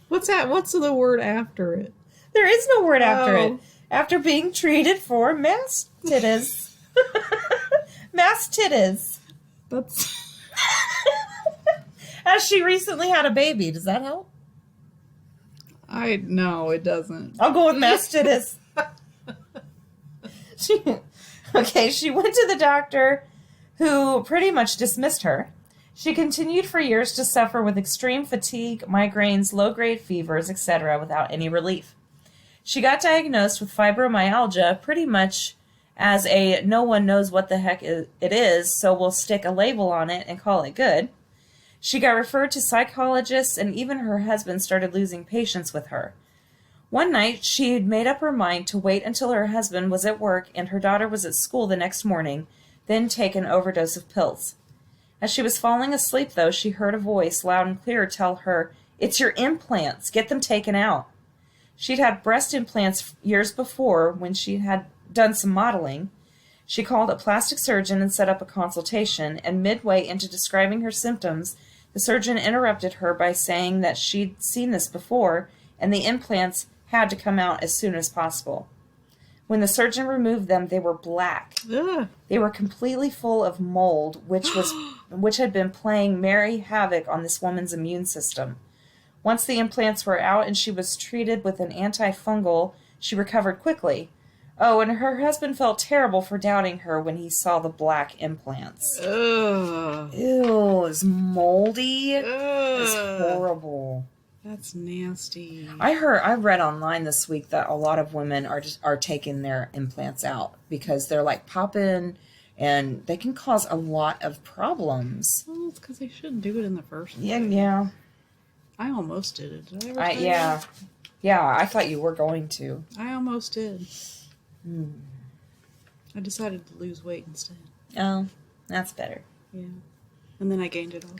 What's that? What's the word after it? There is no word after Oh. it. After being treated for mastitis. Mastitis. That's... As she recently had a baby. Does that help? No, it doesn't. I'll go with mastitis. She went to the doctor who pretty much dismissed her. She continued for years to suffer with extreme fatigue, migraines, low-grade fevers, etc. without any relief. She got diagnosed with fibromyalgia pretty much as a no one knows what the heck it is, so we'll stick a label on it and call it good. She got referred to psychologists, and even her husband started losing patience with her. One night, she had made up her mind to wait until her husband was at work and her daughter was at school the next morning, then take an overdose of pills. As she was falling asleep, though, she heard a voice loud and clear tell her, "It's your implants. Get them taken out." She'd had breast implants years before when she had done some modeling. She called a plastic surgeon and set up a consultation, and midway into describing her symptoms, the surgeon interrupted her by saying that she'd seen this before, and the implants had to come out as soon as possible. When the surgeon removed them, they were black. Ugh. They were completely full of mold, which had been playing merry havoc on this woman's immune system. Once the implants were out and she was treated with an antifungal, she recovered quickly. Oh, and her husband felt terrible for doubting her when he saw the black implants. Ugh. Ew, it's moldy. Ugh. It's horrible. That's nasty. I read online this week that a lot of women are taking their implants out because they're like popping and they can cause a lot of problems. Well, it's because they shouldn't do it in the first place. Yeah. I almost did it. Did I ever tell you Yeah. that? Yeah, I thought you were going to. I almost did. I decided to lose weight instead. Oh, that's better. Yeah. And then I gained it all.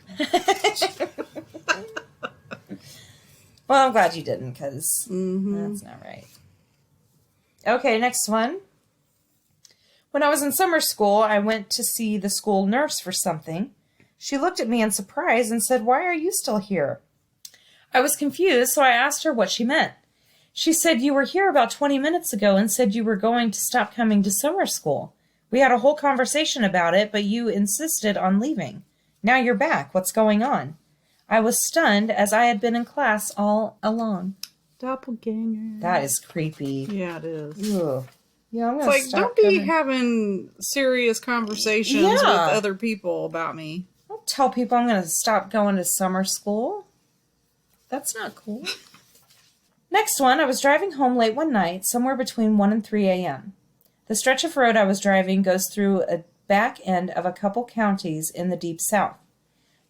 Well, I'm glad you didn't because Mm-hmm. that's not right. Okay, next one. When I was in summer school, I went to see the school nurse for something. She looked at me in surprise and said, "Why are you still here?" I was confused, so I asked her what she meant. She said, "You were here about 20 minutes ago and said you were going to stop coming to summer school. We had a whole conversation about it, but you insisted on leaving. Now you're back. What's going on?" I was stunned as I had been in class all along. Doppelganger. That is creepy. Yeah, it is. Ugh. Yeah, I'm It's gonna like, stop don't be coming. having serious conversations Yeah. with other people about me. Don't tell people I'm going to stop going to summer school. That's not cool. Next one, I was driving home late one night, somewhere between 1 and 3 a.m. The stretch of road I was driving goes through a back end of a couple counties in the deep south.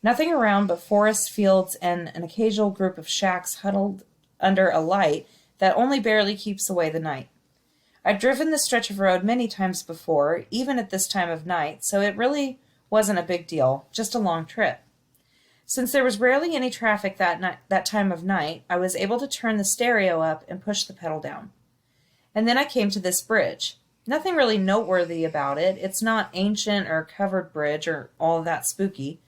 Nothing around but forest, fields, and an occasional group of shacks huddled under a light that only barely keeps away the night. I've driven this stretch of road many times before, even at this time of night, so it really wasn't a big deal, just a long trip. Since there was rarely any traffic that time of night, I was able to turn the stereo up and push the pedal down. And then I came to this bridge. Nothing really noteworthy about it. It's not ancient or covered bridge or all of that spooky.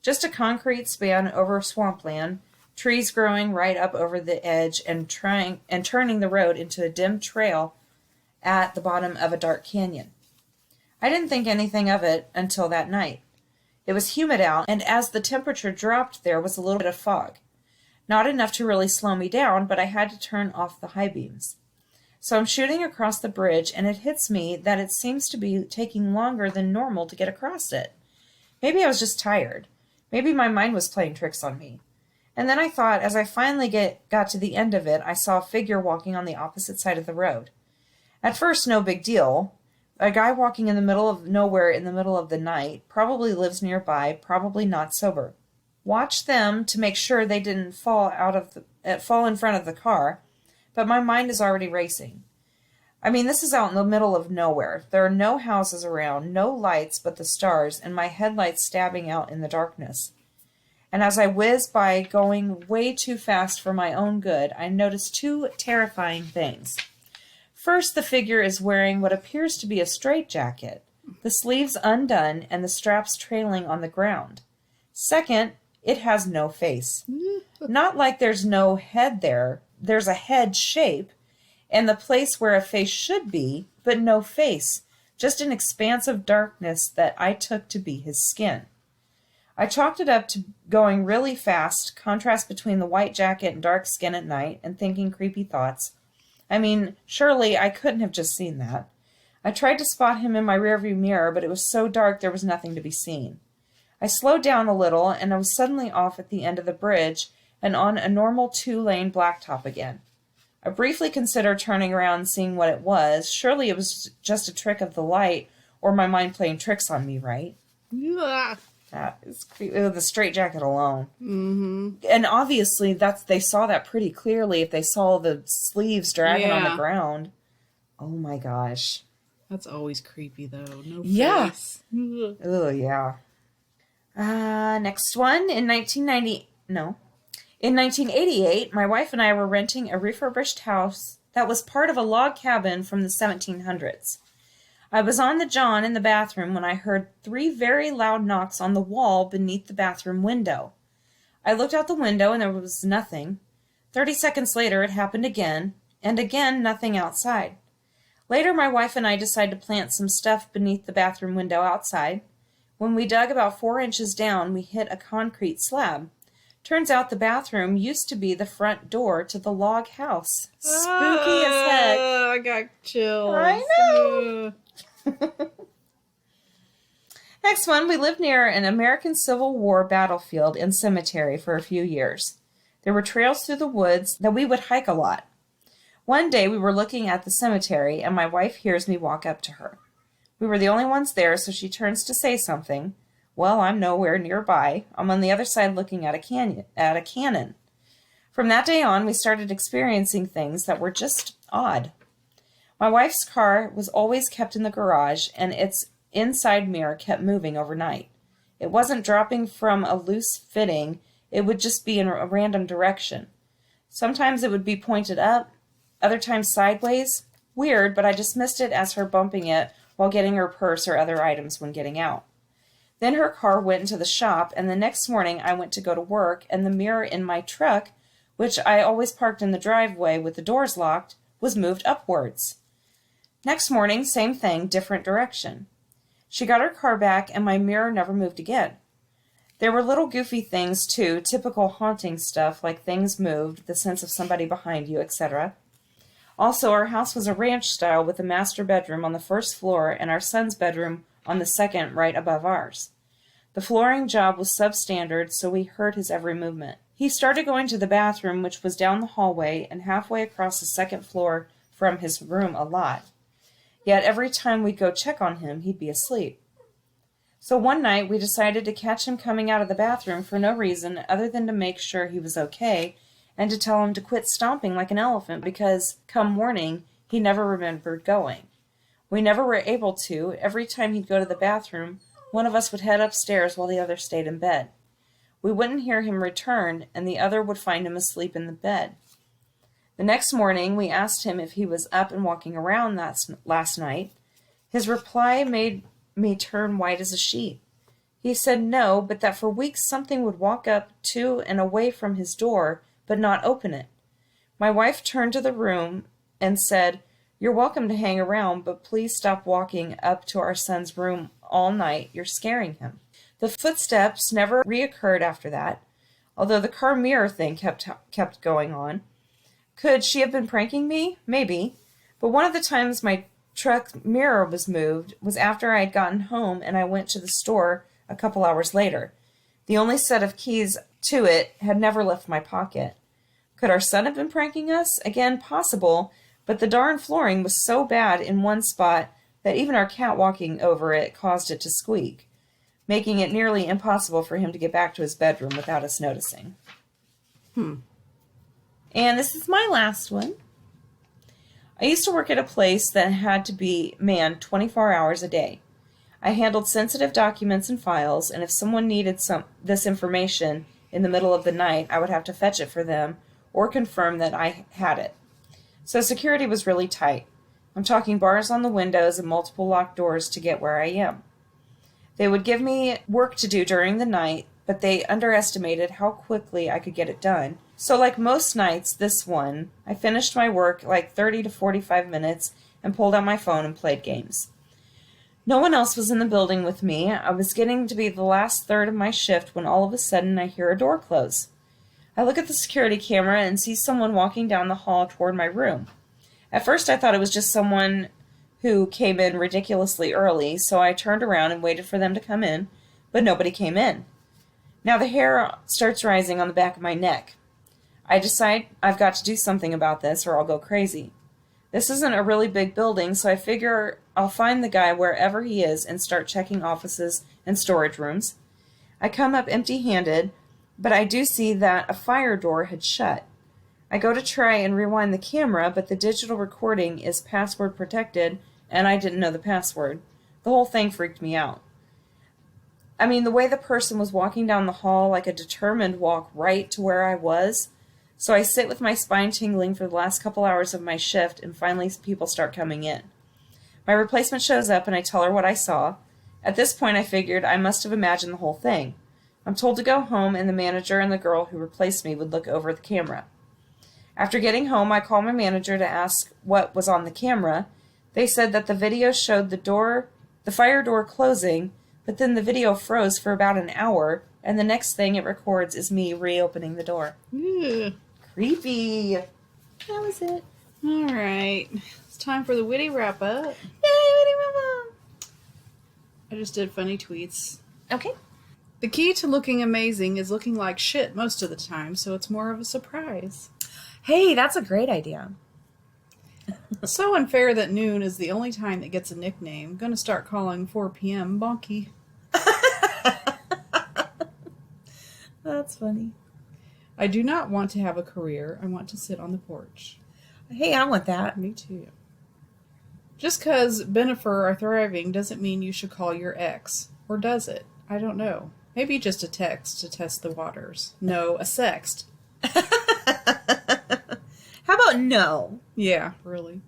Just a concrete span over swampland, trees growing right up over the edge and turning the road into a dim trail at the bottom of a dark canyon. I didn't think anything of it until that night. It was humid out, and as the temperature dropped, there was a little bit of fog. Not enough to really slow me down, but I had to turn off the high beams. So I'm shooting across the bridge, and it hits me that it seems to be taking longer than normal to get across it. Maybe I was just tired. Maybe my mind was playing tricks on me. And then I thought, as I finally got to the end of it, I saw a figure walking on the opposite side of the road. At first, no big deal. A guy walking in the middle of nowhere in the middle of the night, probably lives nearby, probably not sober. Watch them to make sure they didn't fall in front of the car, but my mind is already racing. I mean, this is out in the middle of nowhere. There are no houses around, no lights but the stars, and my headlights stabbing out in the darkness. And as I whiz by, going way too fast for my own good, I notice two terrifying things. First, the figure is wearing what appears to be a straitjacket, the sleeves undone and the straps trailing on the ground. Second, it has no face. Not like there's no head there. There's a head shape, and the place where a face should be, but no face, just an expanse of darkness that I took to be his skin. I chalked it up to going really fast, contrast between the white jacket and dark skin at night, and thinking creepy thoughts. I mean, surely I couldn't have just seen that. I tried to spot him in my rearview mirror, but it was so dark there was nothing to be seen. I slowed down a little, and I was suddenly off at the end of the bridge and on a normal 2-lane blacktop again. I briefly considered turning around and seeing what it was. Surely it was just a trick of the light, or my mind playing tricks on me, right? Yeah. That is creepy. The straitjacket alone. Mm-hmm. And obviously, they saw that pretty clearly if they saw the sleeves dragging on the ground. Oh my gosh. That's always creepy, though. No face. Yeah. Oh, yeah. Next one. In 1988, my wife and I were renting a refurbished house that was part of a log cabin from the 1700s. I was on the john in the bathroom when I heard 3 very loud knocks on the wall beneath the bathroom window. I looked out the window and there was nothing. 30 seconds later, it happened again, and again nothing outside. Later, my wife and I decided to plant some stuff beneath the bathroom window outside. When we dug about 4 inches down, we hit a concrete slab. Turns out the bathroom used to be the front door to the log house. Spooky as heck. I got chills. I know. Next one, we lived near an American Civil War battlefield and cemetery for a few years. There were trails through the woods that we would hike a lot. One day we were looking at the cemetery and my wife hears me walk up to her. We were the only ones there, so she turns to say something. Well, I'm nowhere nearby. I'm on the other side looking at a cannon. From that day on, we started experiencing things that were just odd. My wife's car was always kept in the garage, and its inside mirror kept moving overnight. It wasn't dropping from a loose fitting. It would just be in a random direction. Sometimes it would be pointed up, other times sideways. Weird, but I dismissed it as her bumping it while getting her purse or other items when getting out. Then her car went into the shop, and the next morning I went to go to work, and the mirror in my truck, which I always parked in the driveway with the doors locked, was moved upwards. Next morning, same thing, different direction. She got her car back, and my mirror never moved again. There were little goofy things, too, typical haunting stuff, like things moved, the sense of somebody behind you, etc. Also, our house was a ranch style with a master bedroom on the first floor and our son's bedroom on the second right above ours. The flooring job was substandard, so we heard his every movement. He started going to the bathroom, which was down the hallway and halfway across the second floor from his room a lot. Yet every time we'd go check on him, he'd be asleep. So one night we decided to catch him coming out of the bathroom for no reason other than to make sure he was okay and to tell him to quit stomping like an elephant because, come morning, he never remembered going. We never were able to. Every time he'd go to the bathroom, one of us would head upstairs while the other stayed in bed. We wouldn't hear him return, and the other would find him asleep in the bed. The next morning, we asked him if he was up and walking around last night. His reply made me turn white as a sheet. He said no, but that for weeks something would walk up to and away from his door, but not open it. My wife turned to the room and said, "You're welcome to hang around, but please stop walking up to our son's room all night. You're scaring him." The footsteps never reoccurred after that, although the car mirror thing kept going on. Could she have been pranking me? Maybe. But one of the times my truck mirror was moved was after I had gotten home and I went to the store a couple hours later. The only set of keys to it had never left my pocket. Could our son have been pranking us? Again, possible, but the darn flooring was so bad in one spot that even our cat walking over it caused it to squeak, making it nearly impossible for him to get back to his bedroom without us noticing. And this is my last one. I used to work at a place that had to be manned 24 hours a day. I handled sensitive documents and files, and if someone needed this information in the middle of the night, I would have to fetch it for them or confirm that I had it. So security was really tight. I'm talking bars on the windows and multiple locked doors to get where I am. They would give me work to do during the night, but they underestimated how quickly I could get it done. So like most nights, this one, I finished my work like 30 to 45 minutes and pulled out my phone and played games. No one else was in the building with me. I was getting to be the last third of my shift when all of a sudden I hear a door close. I look at the security camera and see someone walking down the hall toward my room. At first I thought it was just someone who came in ridiculously early, so I turned around and waited for them to come in, but nobody came in. Now the hair starts rising on the back of my neck. I decide I've got to do something about this or I'll go crazy. This isn't a really big building, so I figure I'll find the guy wherever he is and start checking offices and storage rooms. I come up empty-handed, but I do see that a fire door had shut. I go to try and rewind the camera, but the digital recording is password protected, and I didn't know the password. The whole thing freaked me out. I mean, the way the person was walking down the hall like a determined walk right to where I was. So I sit with my spine tingling for the last couple hours of my shift, and finally people start coming in. My replacement shows up, and I tell her what I saw. At this point, I figured I must have imagined the whole thing. I'm told to go home, and the manager and the girl who replaced me would look over the camera. After getting home, I call my manager to ask what was on the camera. They said that the video showed the fire door closing, but then the video froze for about an hour, and the next thing it records is me reopening the door. Ugh. Creepy. That was it. All right. It's time for the witty wrap-up. Yay, Witty Mama! I just did funny tweets. Okay. The key to looking amazing is looking like shit most of the time, so it's more of a surprise. Hey, that's a great idea. So unfair that noon is the only time it gets a nickname. Gonna start calling 4 p.m. Bonky. That's funny. I do not want to have a career. I want to sit on the porch. Hey, I want that. Me too. Just because Benifer are thriving doesn't mean you should call your ex. Or does it? I don't know. Maybe just a text to test the waters. No, a sext. How about no? Yeah, really.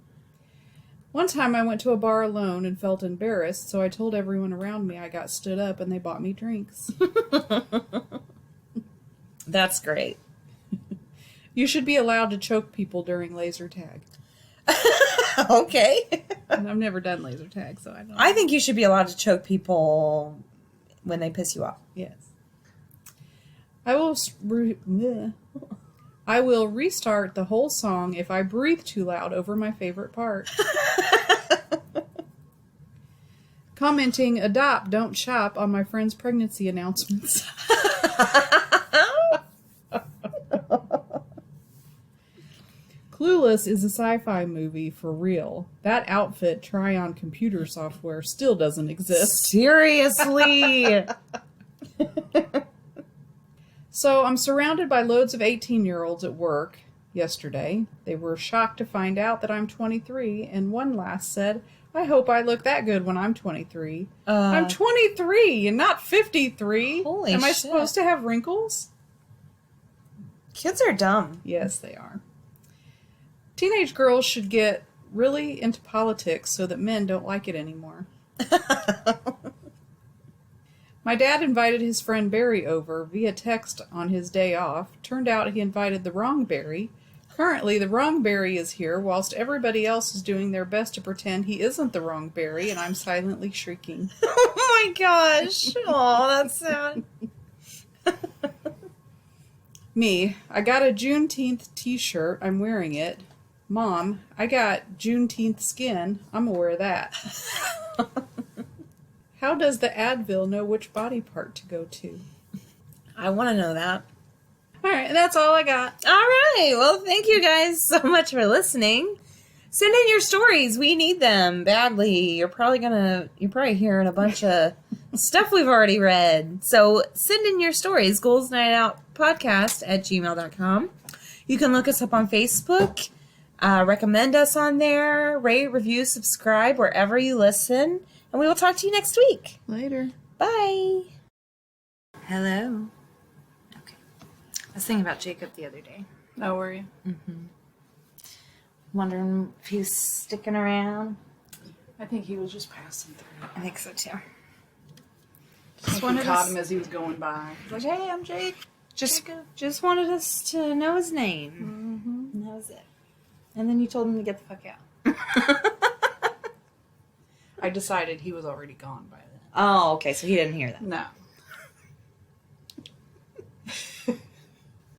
One time I went to a bar alone and felt embarrassed, so I told everyone around me I got stood up and they bought me drinks. That's great. You should be allowed to choke people during laser tag. Okay. And I've never done laser tag, so I don't know. I think you should be allowed to choke people when they piss you off. Yes. I will restart the whole song if I breathe too loud over my favorite part. Commenting, adopt, don't shop on my friend's pregnancy announcements. Clueless is a sci-fi movie for real. That outfit try-on computer software still doesn't exist. Seriously. So I'm surrounded by loads of 18-year-olds at work yesterday. They were shocked to find out that I'm 23, and one last said, I hope I look that good when I'm 23. I'm 23 and not 53. Holy Am I shit. supposed to have wrinkles? Kids are dumb. Yes, they are. Teenage girls should get really into politics so that men don't like it anymore. My dad invited his friend Barry over via text on his day off. Turned out he invited the wrong Barry. Currently, the wrong Barry is here, whilst everybody else is doing their best to pretend he isn't the wrong Barry, and I'm silently shrieking. Oh my gosh. Oh, that's sad. Me, I got a Juneteenth t-shirt. I'm wearing it. Mom, I got Juneteenth skin. I'm gonna wear that. How does the Advil know which body part to go to? I want to know that. All right, that's all I got. All right. Well, thank you guys so much for listening. Send in your stories. We need them badly. You're probably hearing a bunch of stuff we've already read. So send in your stories. goalsnightoutpodcast@gmail.com. You can look us up on Facebook. Recommend us on there. Rate, review, subscribe wherever you listen. And we will talk to you next week. Later. Bye. Hello. Okay. I was thinking about Jacob the other day. Oh, were you? Wondering if he was sticking around. I think he was just passing through. I think so too. Just caught him as he was going by. He's like, hey, I'm Jake. Just wanted us to know his name. And that was it. And then you told him to get the fuck out. I decided he was already gone by then. Oh, okay. So he didn't hear that. No.